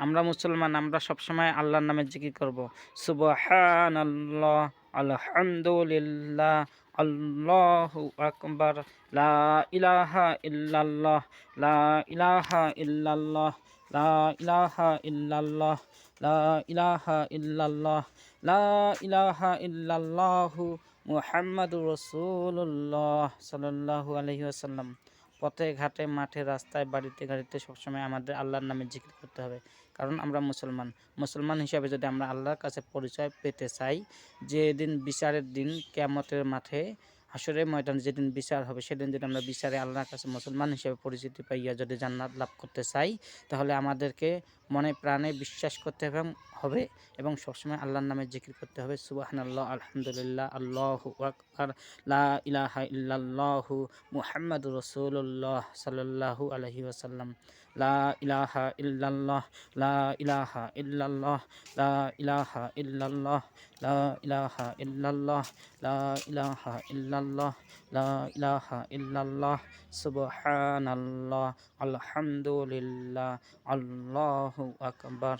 আমরা মুসলমান, আমরা সবসময় আল্লাহর নামে জিকির করব। সুবহানাল্লাহ, আলহামদুলিল্লাহ, আল্লাহু আকবার, লা ইলাহা ইল্লাল্লাহ, লা ইলাহা ইল্লাল্লাহ, লা ইলাহা ইল্লাল্লাহ, লা ইলাহা ইল্লাল্লাহ, লা ইলাহা ইল্লাল্লাহু মুহাম্মাদুর রাসূলুল্লাহ সাল্লাল্লাহু আলাইহি ওয়াসাল্লাম। পথে ঘাটে মাঠে রাস্তায় বাড়িতে গাড়িতে সবসময় আমাদের আল্লাহর নামে জিকির করতে হবে, কারণ আমরা মুসলমান হিসাবে যদি আমরা আল্লাহর কাছে পরিচয় পেতে চাই, যেদিন বিচারের দিন কিয়ামতের মাঠে হাসরের ময়দানে যেদিন বিচার হবে, সেদিন যদি আমরা বিচারে আল্লাহর কাছে মুসলমান হিসেবে পরিচিতি পাইয়া যদি জান্নাত লাভ করতে চাই, তাহলে আমাদেরকে মনে প্রাণে বিশ্বাস করতে হবে এবং সবসময় আল্লাহর নামে জিকির করতে হবে। সুবহানাল্লাহ, আলহামদুলিল্লাহ, আল্লাহু আকবার, লা ইলাহা ইল্লাল্লাহু মুহাম্মাদুর রাসূলুল্লাহ সাল্লাল্লাহু আলাইহি ওয়াসাল্লাম। লা ইলাহা ইল্লাল্লাহ, লা ইলাহা ইল্লাল্লাহ, লা ইলাহা ইল্লাল্লাহ, লা ইলাহা ইল্লাল্লাহ, লা ইলাহা ইল্লাল্লাহ, লা ইলাহা ইল্লাল্লাহ, সুবহানাল্লাহ, আলহামদুলিল্লাহ, আল্লাহু আকবার।